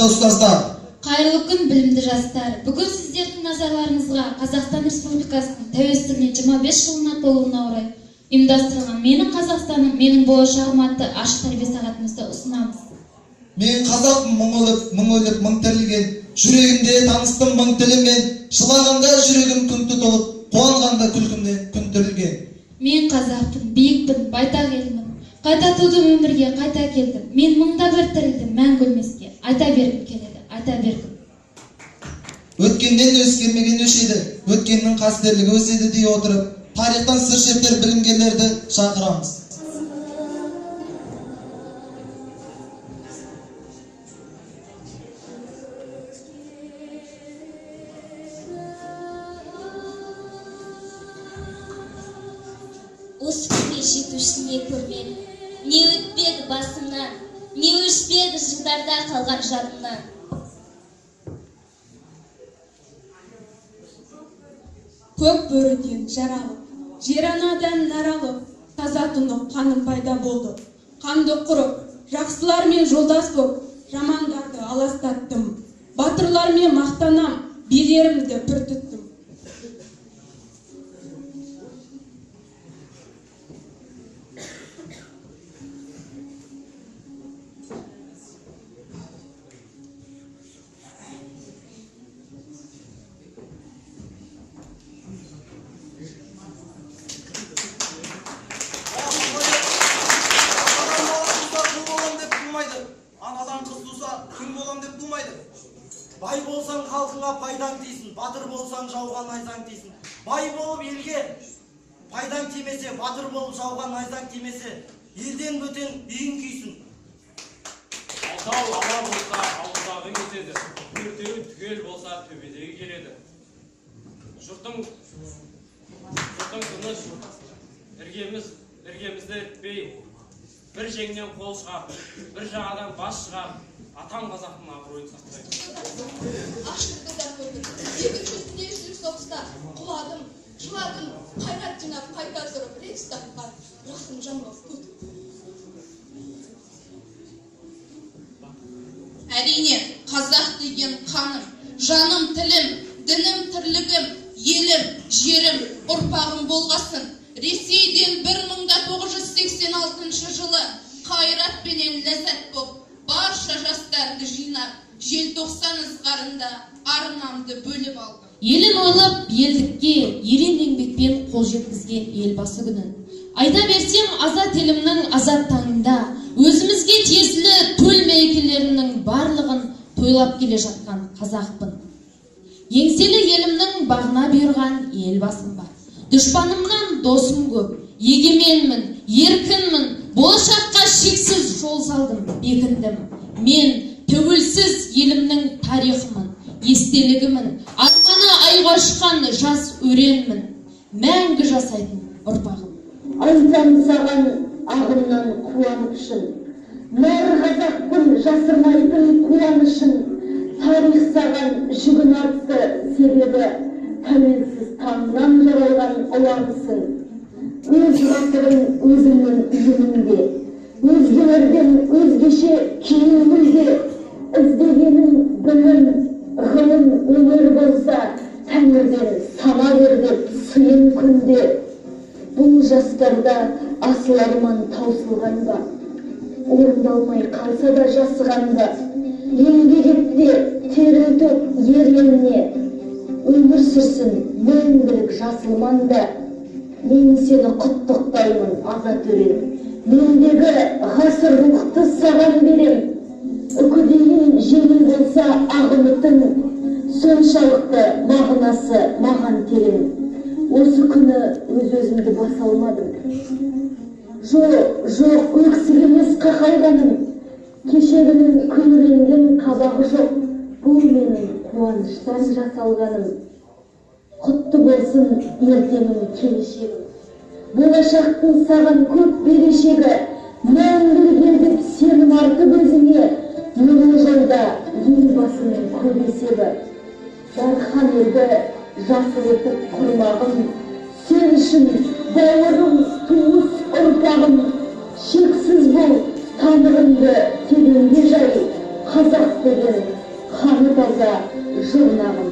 Урматтуу устаздар, Қайырлы күн, білімді жастар. Бүгін сіздердің назарларыңызға Қазақстан Республикасының тәуелсіздігіне 25 жылына толуына орай ұйымдастырылған "Менің Қазақстаным, менің болашағым" атты ашық тәрбие сағатымызды ұсынамыз. мен қазақпын, мың өліп, мың тірілген, жүрегімде таныстым мың тілімен, жылағанда жүрегім күн тұтылып, қуанғанда күлкімнен күн түрілген. Мен қазақпын, биікпін, байтақ елмін. Қайта тудым өмірге, қайта келдім. Мен мыңда бір тірілдім, мәңгі өлмеске. Айта бергім келеді, айта бергім. Өткеннен өзгермеген өшеді, өткеннің қастерлігі өседі дей отырып, тарихтан сыр шертер білімгерлерді шақырамыз. Осы күнге жетушіне көрмен, не өтпеді басымнан, не өшпеді жылдарда қалған жадымнан. Көк бөріден жаралып, жер анадан наралып, таза тұнық қаным пайда болды. Қанды құрып, жақсылармен жолдас боп, жамандарды аластаттым. Батырлармен мақтанам, билерімді пір тұттым. Анадан қыз туса, күн болам деп тумайды. Бай болсаң халқыңа пайдаң тисін, батыр болсаң жауға найзаң тисін. Бай болып елге пайдаң тимесе, батыр болып жауға найзаң тимесе, елден бөтен үйің күйсін. Алтау ала болса, ауылдағың кетеді. Төртеуі түгел болса, төбедегі келеді. Жұртың тыныш, іргемізді етпей, бір жеңнен қол шығар, бір жағадан бас шығар, атам қазақтың абыройын сақтайды. Ашырды да көрдім, екі жүзінде жүріп соғыста құладым, жыладым, қайрат жинап, қайта тұрып, рейс тапқан, жақын жанға көт. Әрине, қазақ деген қаным, жаным, тілім, дінім, тірлігім, елім, жерім, ұрпағым болғасын. Ресейден 1986 жылы қайратпенен ләззат боп, барша жастарды жинап, желтоқсан ызғарында арнамды бөліп алдым. Елін ойлап, елдікке, ерен еңбекпен қол жеткізген елбасы күнін. Айта берсем, азат елімнің азат таңында, өзімізге тиесілі төл мерекелерінің барлығын тойлап келе жатқан қазақпын. Еңселі елімнің бағына бұйырған елбасым бар. Дүшпанымнан досым көп, егеменмін, еркінмін, болашаққа шексіз жол салдым, бекіндім. Мен тәуелсіз елімнің тарихымын, естелігімін, арманы айға ұшқан жас өренмін, мәңгі жасайтын ұрпағым. Айтам саған ағымнан қуанышын, мәр қазақпын жасырмайтын қуанышын, тарих саған жүгін артты себебі, тәуелсіз таңнан жаралған ұланысың. Өз ғасырың өзіңнің үйімінде, өзгелерден өзгеше кейін мүлде, іздегенің білім, ғылым, өнер болса, тәңірден сама бер деп сыйын күнде. Бұл жастарда асыл арман таусылған ба, орындалмай қалса да жасыған ба, еңбек етте тері төк ерленіне, өмір сүрсін мәңгілік жасылманда. Мен сені құттықтаймын, азат өрен. Мендегі ғасыр рухты саған берем. Үкідейін жеңіл болса ағымытың, соншалықты мағынасы маған терең. Осы күні өз-өзімді баса алмадым. Жоқ, өксік емес қақайғаным. Кешегінің күңіренген қабағы жоқ. Бұл менің қуаныштан жасалғаным. Құтты болсын ертеңім, келешегім. Болашақтың саған көп берешегі, мәңгілік ел деп сенім артып өзіңе, нұрлы жолда елбасының көп есебі. Дархан елді жасыл етіп құрмағым, сен үшін бауырым, туыс ұрпағым. Шексіз бол тамырыңды тереңге жай, қазақ деген таза жырнағым.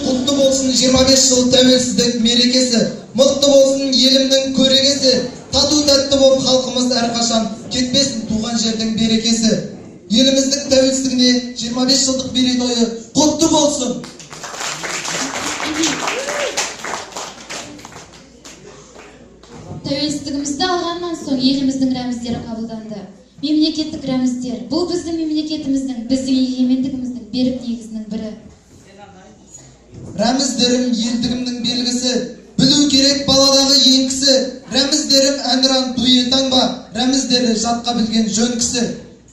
Құтты болсын 25 жыл тәуелсіздік мерекесі, мықты болсын елімнің көрегесі, тату тәтті болып халқымыз әрқашан кетпесін туған жердің берекесі. Еліміздің тәуелсіздігіне 25 жылдық мерейтойы құтты болсын. Тәуелсіздігімізді алғаннан соң еліміздің рәміздері қабылданды. Мемлекеттік рәміздер бұл біздің мемлекетіміздің, біздің егемендігіміздің берік негізінің бірі. Рәміздерім елдігімнің белгісі, білу керек баладағы ең кісі. Рәміздерім әнұран ту елтаңба, рәміздері жатқа білген жөн кісі.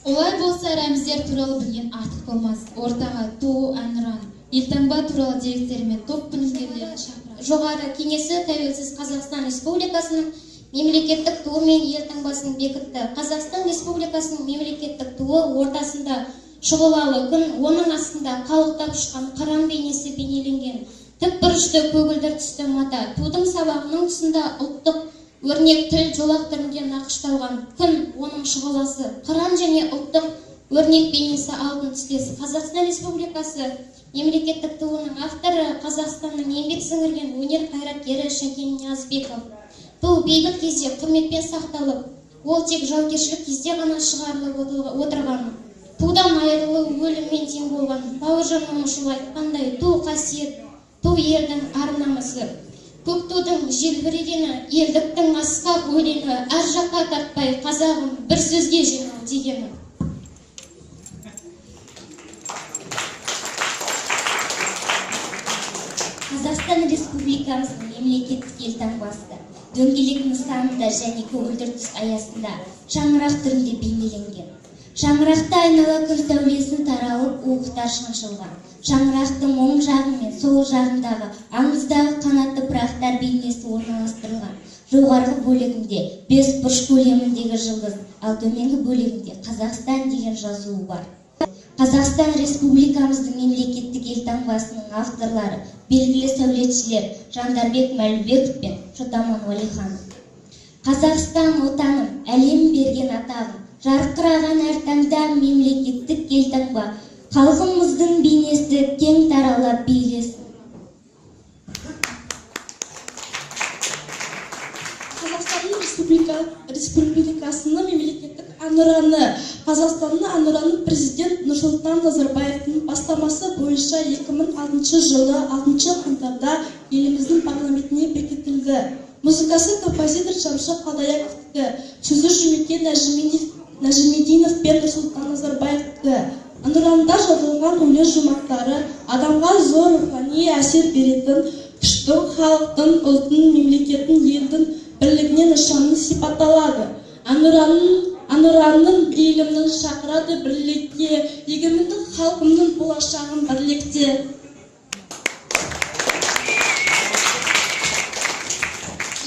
Олай болса рәміздер туралы білген артық болмас. Ортаға ту, әнұран, елтаңба туралы деректермен топ білімгерлерін шақырады. Жоғары кеңесі тәуелсіз Қазақстан Республикасының мемлекеттік туы мен елтаңбасын бекітті. Қазақстан Республикасының мемлекеттік туы ортасында шұғылалы күн, оның астында қалықтап ұшқан қыран бейнесі бейнеленген. Тік бұрышты көгілдір түсті мата, тудың сабағының тұсында ұлттық өрнек тіл жолақ түрінде нақышталған күн, оның шұғыласы, қыран және ұлттық өрнек бейнесі алтын түстес. Қазақстан Республикасы мемлекеттік туының авторы Қазақстанның еңбек сіңірген өнер қайраткері Шәкен Ниязбеков. Ту бейбіт кезде құрметпен сақталып, ол тек жаугершілік кезде ғана шығарылып отырған. Тудан айырылу өліммен тең болған. Бауыржан Момышұлы айтқандай, ту қасиет, ту ердің ар намысы. Көк тудың желбірегені, елдіктің асқақ өлеңі, әр жаққа тартпай қазағым бір сөзге жинал дегені. Қазақстан Республикамыздың мемлекеттік елтаңбасы дөңгелек нысанында және көгілдір түс аясында шаңырақ түрінде бейнеленген. Шаңырақта айнала күн сәулесін таралып уықтар шаншылған. Шаңырақтың оң жағы мен сол жағындағы аңыздағы қанатты пырақтар бейнесі орналастырылған. Жоғарғы бөлігінде 5 бұрыш көлеміндегі жұлдыз, ал төменгі бөлігінде Қазақстан деген жазуы бар. Қазақстан Республикамыздың мемлекеттік елтаңбасының авторлары белгілі сәулетшілер Жандарбек Мәлібеков пен Шотаман Уәлиханов. Қазақстан отаным, әлем берген атағым, жарқыраған әр таңда мемлекеттік елтаңба, халқымыздың бейнесі кең таралып билесін. Қазақстан Республикасының мемлекеттік әнұраны. Қазақстанның әнұраны президент Нұрсұлтан Назарбаевтың бастамасы бойынша 2006 жылы 6 қаңтарда еліміздің парламентіне бекітілді. Музыкасы композитор Шамшық Қалдаяқовтікі, сөзі Жұмекен Нәжімединов пен Нұрсұлтан Назарбаевтікі. Әнұранда жазылған өлең жұмақтары адамға зор рухани әсер беретін, күштің, халықтың, ұлттың, мемлекеттің, елдің бірлігіне нышаны сипатталады. Әнұранның елімнің шақырады бірлікке, егеменді халқымның болашағын бірлікте.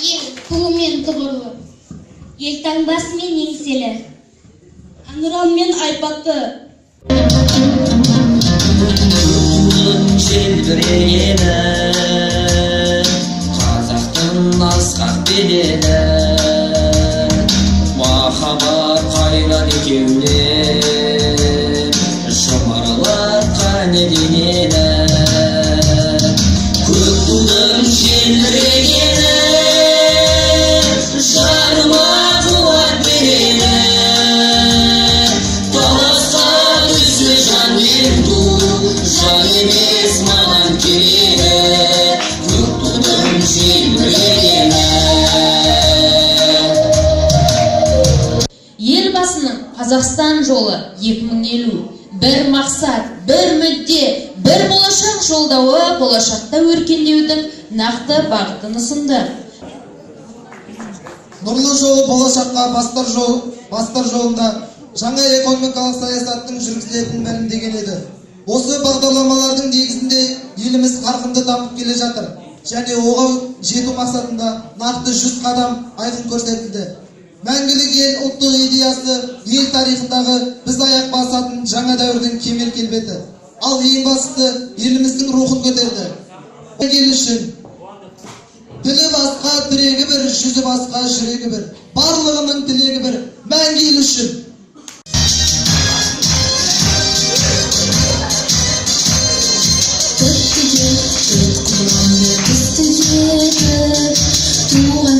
Ел туымен тұғырлы, елтаңбасымен еңселі, әнұранмен айбаты. Желбірегені қазақтың асқақ беделі, махаббат қайрат екеулер жұмарлатқан денені. Көк тудың желбірегені жарыма қуат береді, таласқа түсі жан берду, жан емес маған керегі. Көк тудың желбірегені. Елбасының Қазақстан жолы 2050. Бір мақсат, бір мүдде, бір болашақ жолдауы болашақта өркендеудің нақты бағытын ұсынды. Нұрлы жолы болашаққа бастар жолында жаңа экономикалық саясаттың жүргізілетінін мәлімдеген еді. Осы бағдарламалардың негізінде еліміз қарқынды дамып келе жатыр және оған жету мақсатында нақты 100 қадам айқын көрсетілді. Мәңгілік ел ұлттық идеясы ел тарихындағы біз аяқ басатын жаңа дәуірдің кемел келбеті. Ал ең бастысы еліміздің рухын көтерді. Ел үшін тілі басқа, тірегі бір, жүзі басқа, жүрегі бір. Барлығының тілегі бір, мәңгі ел үшін. Туған